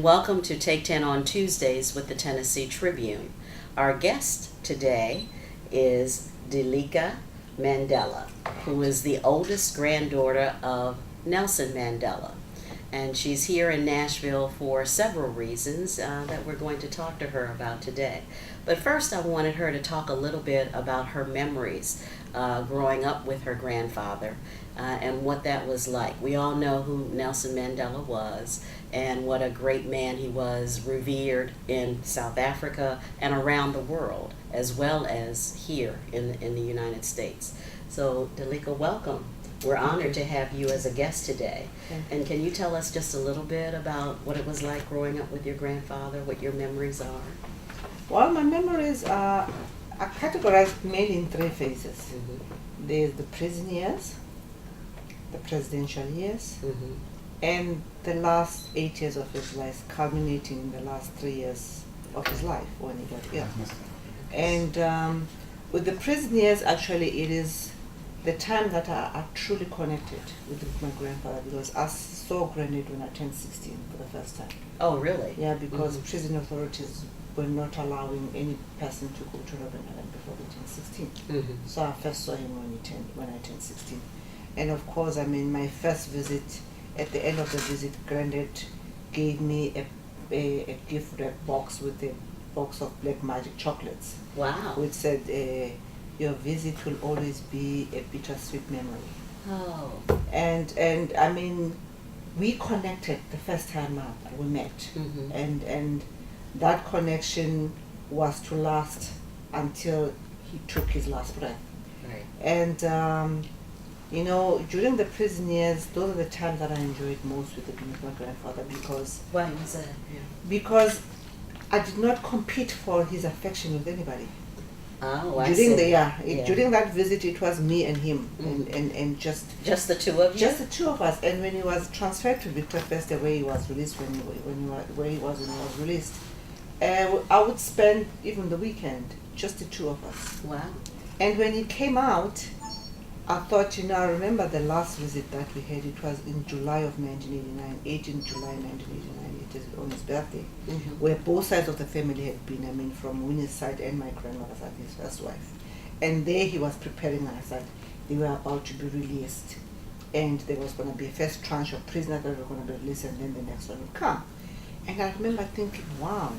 and welcome to Take 10 on Tuesdays with the Tennessee Tribune. Our guest today is Ndileka Mandela, who is the oldest granddaughter of Nelson Mandela. And she's here in Nashville for several reasons that we're going to talk to her about today. But first, I wanted her to talk a little bit about her memories growing up with her grandfather and what that was like. We all know who Nelson Mandela was and what a great man he was, revered in South Africa and around the world, as well as here in the United States. So, Ndileka, welcome. We're honored to have you as a guest today. And can you tell us just a little bit about what it was like growing up with your grandfather, what your memories are? Well, my memories are categorized mainly in three phases. Mm-hmm. There's the prison years, the presidential years, Mm-hmm. and the last 8 years of his life, culminating in the last 3 years of his life when he got ill. And with the prison years, actually, it is the time that I truly connected with my grandfather, because I saw Granddad when I turned 16 for the first time. Oh, really? Yeah, because Mm-hmm. prison authorities were not allowing any person to go to Robben Island before they turned 16. Mm-hmm. So I first saw him when I turned 16. And of course, I mean, my first visit, at the end of the visit, Granddad gave me a gift wrap box with a box of black magic chocolates, Wow. which said, your visit will always be a bittersweet memory. Oh. And I mean, we connected the first time we met. Mm-hmm. And that connection was to last until he took his last breath. Right. And you know, during the prison years, those are the times that I enjoyed most with my grandfather, because Why was that? Yeah. because I did not compete for his affection with anybody. Oh, I During see. the Yeah. during that visit, it was me and him, Mm. and just Just the two of you? the two of us. And when he was transferred to Metro-Nashville, the way he was released, when he was released, I would spend even the weekend, just the two of us. Wow. And when he came out, I thought, you know, I remember the last visit that we had. It was in July of 1989, 18 July 1989. It is on his birthday, Mm-hmm. where both sides of the family had been. I mean, from Winnie's side and my grandmother's side, his first wife. And there he was preparing us that they were about to be released, and there was going to be a first tranche of prisoners that were going to be released, and then the next one would come. And I remember thinking, wow,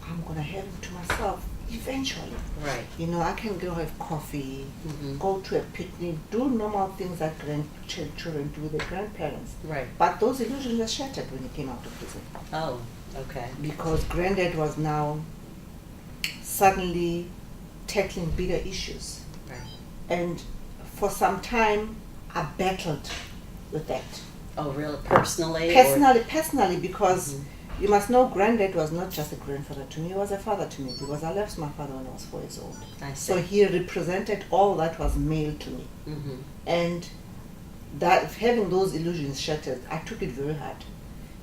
I'm going to have him to myself eventually. Right. You know, I can go have coffee, Mm-hmm. go to a picnic, do normal things that grandchildren do with their grandparents. Right. But those illusions were shattered when he came out of prison, Oh, okay. because Granddad was now suddenly tackling bigger issues. Right. And for some time, I battled with that. Oh, really? Personally? Personally, because Mhm. you must know, Granddad was not just a grandfather to me, he was a father to me, because I left my father when I was 4 years old. I see. So he represented all that was male to me. Mm-hmm. And that having those illusions shattered, I took it very hard,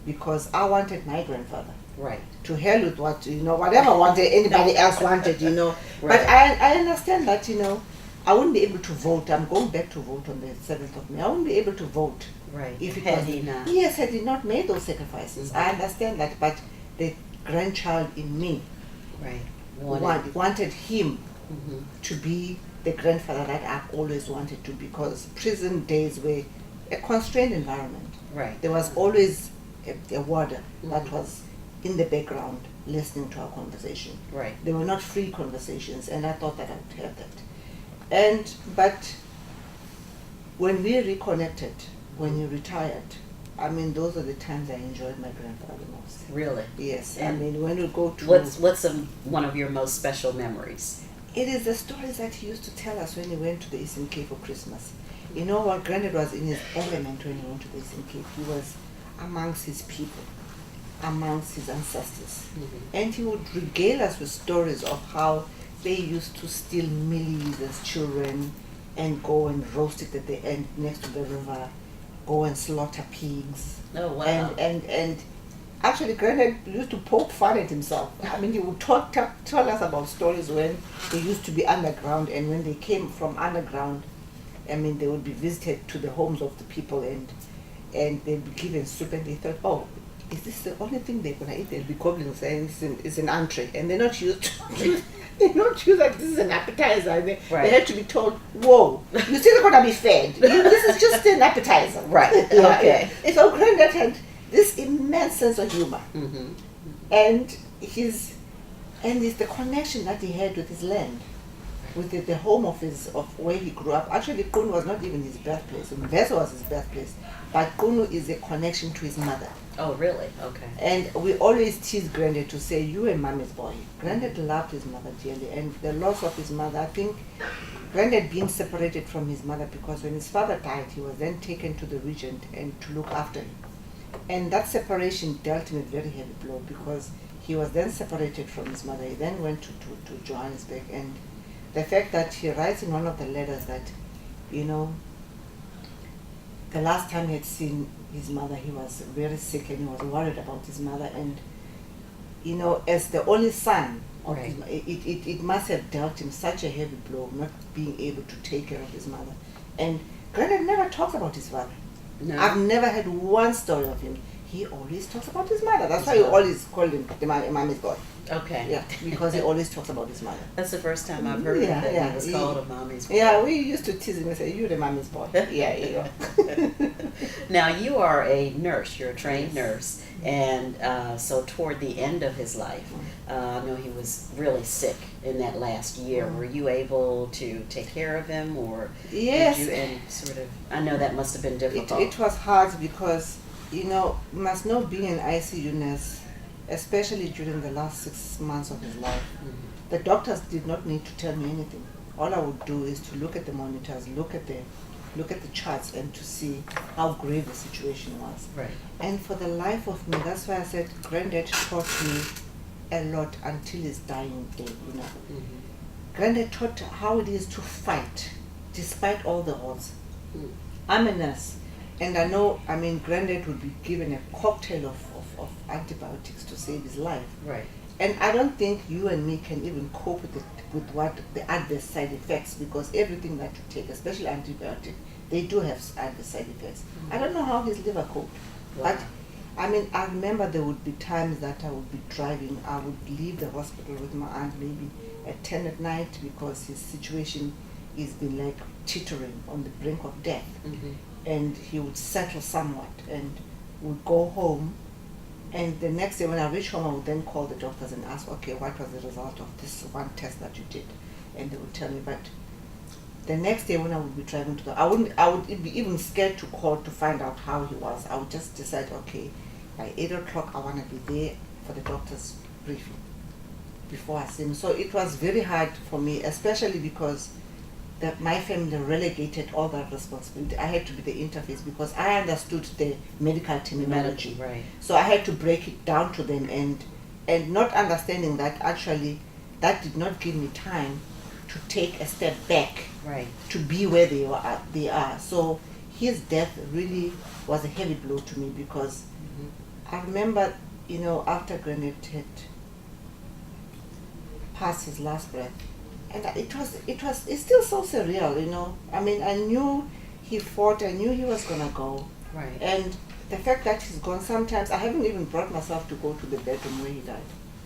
because I wanted my grandfather. Right. To hell with what, you know, whatever wanted anybody else wanted, you know. Right. But I understand that, you know, I wouldn't be able to vote. I'm going back to vote on the 7th of May. I wouldn't be able to vote Right. if it Had was he not. Yes, had he not made those sacrifices. Mhm. I understand that, but the grandchild in me Right. wanted him Mm-hmm. to be the grandfather that I've always wanted to, because prison days were a constrained environment. Right. There was always a warder that Mhm. was in the background listening to our conversation. Right. They were not free conversations, and I thought that I would have that. But when we reconnected, when you retired, I mean, those are the times I enjoyed my grandfather the most. Really? Yes, And I mean, when you go to... What's one of your most special memories? It is the stories that he used to tell us when he went to the Eastern Cape for Christmas. You know what, Granddad was in his element when he went to the Eastern Cape. He was amongst his people, amongst his ancestors. Mm-hmm. And he would regale us with stories of how they used to steal mealies as children and go and roast it at the end next to the river, go and slaughter pigs. Oh, wow. And actually, Granddad used to poke fun at himself. I mean, he would tell us about stories when they used to be underground, and when they came from underground, I mean, they would be visited to the homes of the people, and they'd be given soup, and they thought, oh, is this the only thing they're gonna eat? They'll be gobbling saying it's an entree, and they're not used to they're not used like this is an appetizer. They have to be told, whoa, you're still gonna be fed. This is just an appetizer. Right. Okay. So Granddad had this immense sense of humor. Mm-hmm. And it's the connection that he had with his land, with the home of where he grew up. Actually, Kunu was not even his birthplace. Mvezo was his birthplace, but Kunu is a connection to his mother. Oh, really? Okay. And we always tease Granddad to say, "You and Mommy's boy." Granddad loved his mother dearly, and the loss of his mother, I think, Granddad being separated from his mother, because when his father died, he was then taken to the regent and to look after him. And that separation dealt him a very heavy blow, because he was then separated from his mother. He then went to Johannesburg, and the fact that he writes in one of the letters that, the last time he had seen his mother, he was very sick and he was worried about his mother. And, as the only son, right. it must have dealt him such a heavy blow, not being able to take care of his mother. And Granddad never talks about his father. No. I've never had one story of him. He always talks about his mother. That's why you always call him the mommy's boy. Okay. Yeah, because he always talks about his mother. That's the first time I've heard that he was called a mommy's boy. Yeah, we used to tease him and say, "You're the mommy's boy." Yeah. Now, you are a nurse. You're a trained nurse. And so toward the end of his life, I know he was really sick in that last year. Were you able to take care of him, or yes? Did you, and sort of, I know that must have been difficult. It was hard because, you must know, being an ICU nurse, especially during the last 6 months of his life, the doctors did not need to tell me anything. All I would do is to look at the monitors, look at the charts, and to see how grave the situation was. Right. And for the life of me, that's why I said Granddad taught me a lot until his dying day. Mm-hmm. Granddad taught how it is to fight despite all the odds. I'm a nurse, and I know, Granddad would be given a cocktail of antibiotics to save his life. Right. And I don't think you and me can even cope with what the adverse side effects, because everything that you take, especially antibiotic, they do have adverse side effects. Mm-hmm. I don't know how his liver coped. Wow. But I remember there would be times that I would be driving. I would leave the hospital with my aunt maybe at 10 at night, because his situation has been like teetering on the brink of death. Mm-hmm. And he would settle somewhat and would go home. And the next day when I reached home, I would then call the doctors and ask, okay, what was the result of this one test that you did? And they would tell me. But the next day when I would be driving to I would be even scared to call to find out how he was. I would just decide, okay, by 8 o'clock I want to be there for the doctor's briefing before I see him. So it was very hard for me, especially because my family relegated all that responsibility. I had to be the interface, because I understood the medical terminology. Right. So I had to break it down to them, and not understanding that actually that did not give me time to take a step back, right, to be where they are. So his death really was a heavy blow to me, because I remember, after Granddad had passed his last breath, and it's still so surreal, I knew he fought, I knew he was gonna go. Right. And the fact that he's gone, sometimes I haven't even brought myself to go to the bedroom where he died.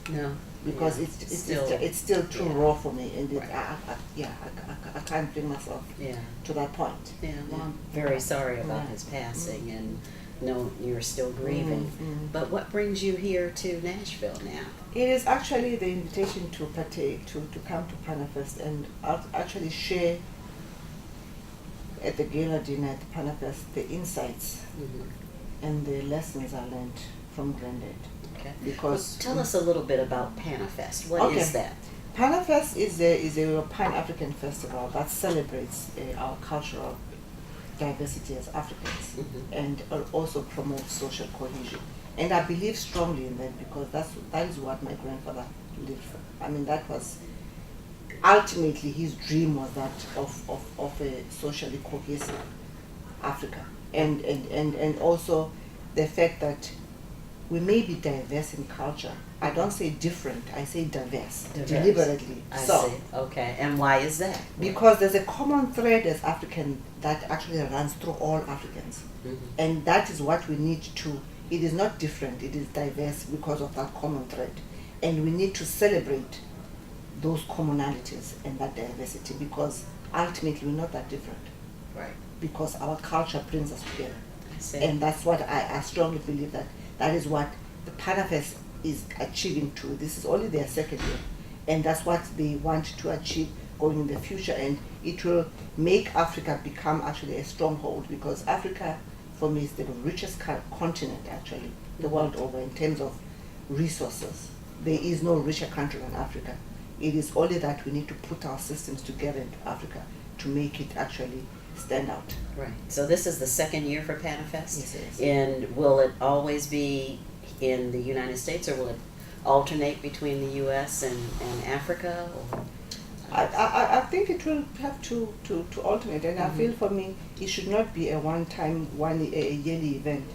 No. Because it's still too raw for me, and I can't bring myself to that point. Yeah, well, I'm very sorry about his passing, and no, you're still grieving. But what brings you here to Nashville now? It is actually the invitation to partake, to come to Panafest and actually share at the gala dinner at Panafest the insights and the lessons I learned from Granddad. Okay. Because tell us a little bit about Panafest. What is that? Panafest is a Pan-African festival that celebrates our cultural diversity as Africans and also promotes social cohesion. And I believe strongly in that, because that is what my grandfather lived for. That was ultimately his dream, was that of a socially cohesive Africa, and also the fact that we may be diverse in culture. I don't say different, I say diverse. Deliberately. I see. Okay. And why is that? Because there's a common thread as African that actually runs through all Africans. And that is what we need to It is not different, it is diverse because of that common thread. And we need to celebrate those commonalities and that diversity, because ultimately we're not that different. Right. Because our culture brings us together. I see. And that's what I strongly believe, that is what the Panafest is achieving too. This is only their second year. And that's what they want to achieve going in the future. And it will make Africa become actually a stronghold, because Africa, for me, is the richest continent actually, the world over, in terms of resources. There is no richer country than Africa. It is only that we need to put our systems together in Africa to make it actually stand out. Right. So this is the second year for Panafest? Yes, it is. And will it always be in the United States, or will it alternate between the U.S. and Africa? Or? I think it will have to alternate, and I feel for me it should not be a one-time, a yearly event.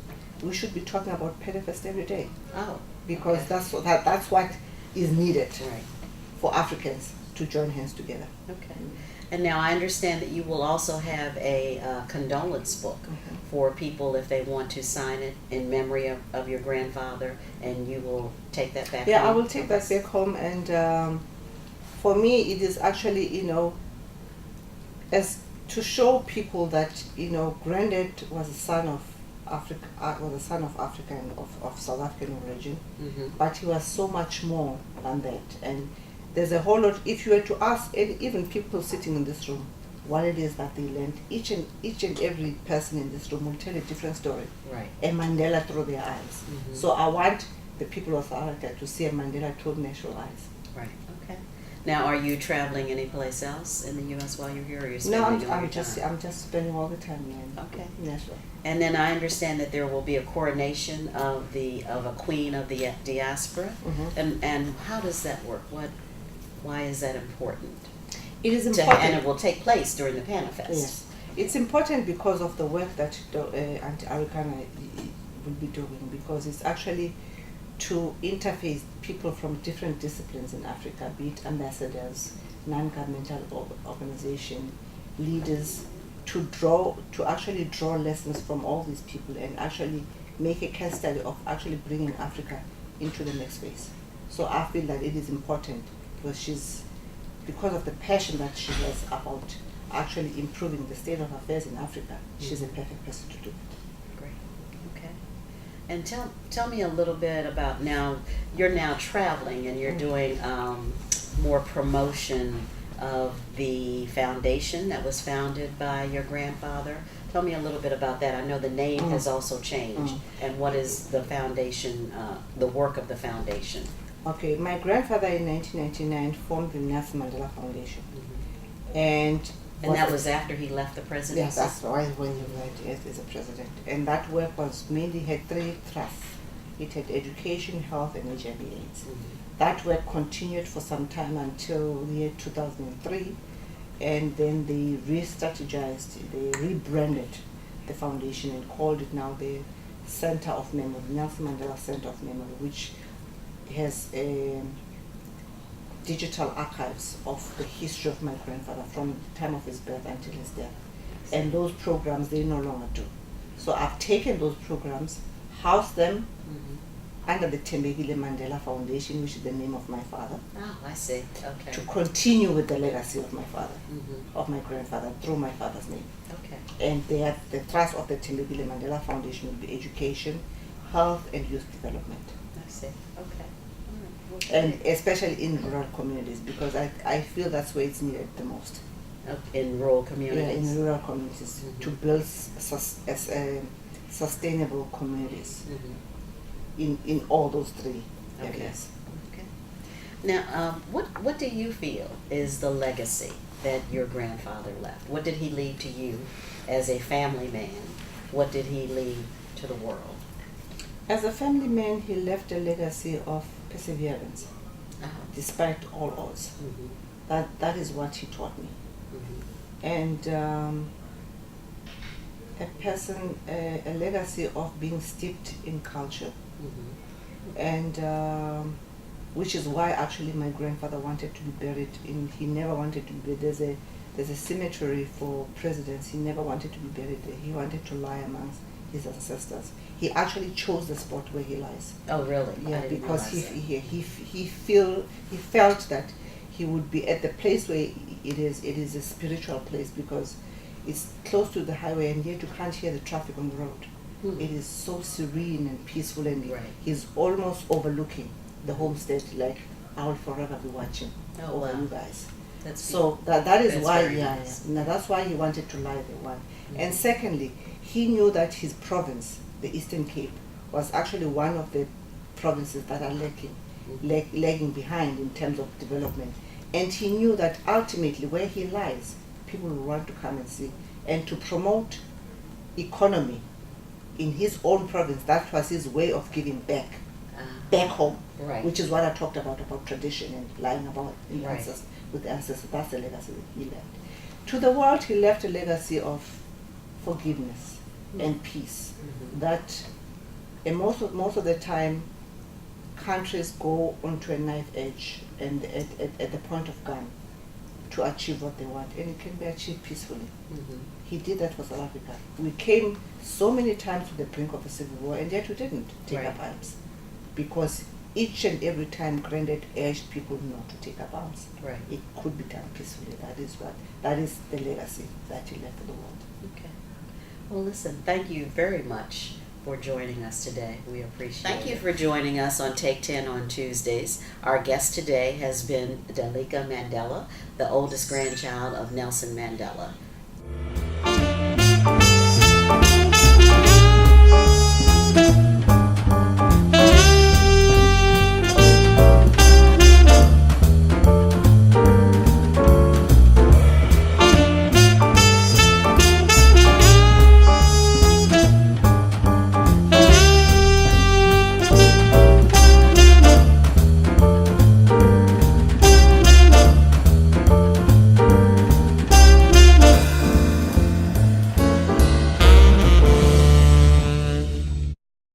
We should be talking about Panafest every day. Oh. Because okay. that's what is needed Right. for Africans to join hands together. Okay. And now I understand that you will also have a condolence book for people if they want to sign it in memory of your grandfather, and you will take that back Yeah, home? I will take that back home, and for me it is actually, as to show people that, Granddad was a son of Africa, and of South African origin, but he was so much more than that. And there's a whole lot. If you were to ask even people sitting in this room what it is that they learned, each and every person in this room will tell a different story. Right. A Mandela through their eyes. So I want the people of South Africa to see a Mandela through natural eyes. Right. Okay. Now, are you traveling anyplace else in the U.S. while you're here, or are you No, spending all I'm your just time? I'm just spending all the time in Okay. Nashville. And then I understand that there will be a coronation of a queen of the diaspora. And how does that work? Why is that important? It is important. And it will take place during the Panafest. Yes, it's important because of the work that Auntie Arikana will be doing, because it's actually to interface people from different disciplines in Africa, be it ambassadors, non-governmental organization, leaders, to actually draw lessons from all these people and actually make a case study of actually bringing Africa into the next phase. So I feel that it is important, because of the passion that she has about actually improving the state of affairs in Africa, she's a perfect person to do it. Great. Okay. And tell me a little bit about you're now traveling and you're doing more promotion of the foundation that was founded by your grandfather. Tell me a little bit about that. I know the name has also changed. And what is the foundation, the work of the foundation? Okay, my grandfather in 1999 formed the Nelson Mandela Foundation. And that was after he left the presidency? Yes, that's why when he went as a president. And that work was mainly had three thrusts. It had education, health, and HIV/AIDS. That work continued for some time until the year 2003, and then they re-strategized, they rebranded the foundation and called it now the Center of Memory, Nelson Mandela Center of Memory, which has digital archives of the history of my grandfather from the time of his birth until his death. And those programs they no longer do. So I've taken those programs, housed them under the Tuesday Mandela Foundation, which is the name of my father. Oh, I see. Okay. To continue with the legacy of my father, of my grandfather, through my father's name. Okay. And the thrust of the Tuesday Mandela Foundation will be education, health, and youth development. I see. Okay. And especially in rural communities, because I feel that's where it's needed the most. In rural communities? Yeah, in rural communities, to build sustainable communities in all those three areas. Okay. Now, what do you feel is the legacy that your grandfather left? What did he leave to you as a family man? What did he leave to the world? As a family man, he left a legacy of perseverance, despite all odds. That is what he taught me. And a legacy of being steeped in culture, and which is why actually my grandfather wanted to be buried in. He never wanted to be. There's a cemetery for presidents. He never wanted to be buried there. He wanted to lie amongst his ancestors. He actually chose the spot where he lies. Oh, really? Yeah, I didn't because realize that. he felt that he would be at the place where it is a spiritual place, because it's close to the highway and yet you can't hear the traffic on the road. It is so serene and peaceful, and Right. he's almost overlooking the homestead, like I will forever be watching Oh, over wow. you guys. That's So that is That's why, very yeah, nice. yeah. Now that's why he wanted to lie there. One, Mhm. and secondly, he knew that his province, the Eastern Cape, was actually one of the provinces that are lagging behind in terms of development, and he knew that ultimately where he lies, people will want to come and see, and to promote economy in his own province. That was his way of giving back back home, Right. which is what I talked about tradition and lying about the Right. ancestors, with the ancestors. That's the legacy that he left. To the world, he left a legacy of forgiveness and peace. Mhm. That and most of the time, countries go onto a knife edge and at the point of gun to achieve what they want, and it can be achieved peacefully. Mhm. He did that for South Africa. We came so many times to the brink of a civil war, and yet we didn't take Right. up arms, because each and every time Granddad urged people not to take up arms. Right. It could be done peacefully. That is the legacy that he left for the world. Okay. Well, listen, thank you very much for joining us today. We appreciate it. Thank you for joining us on Take 10 on Tuesdays. Our guest today has been Ndileka Mandela, the oldest grandchild of Nelson Mandela.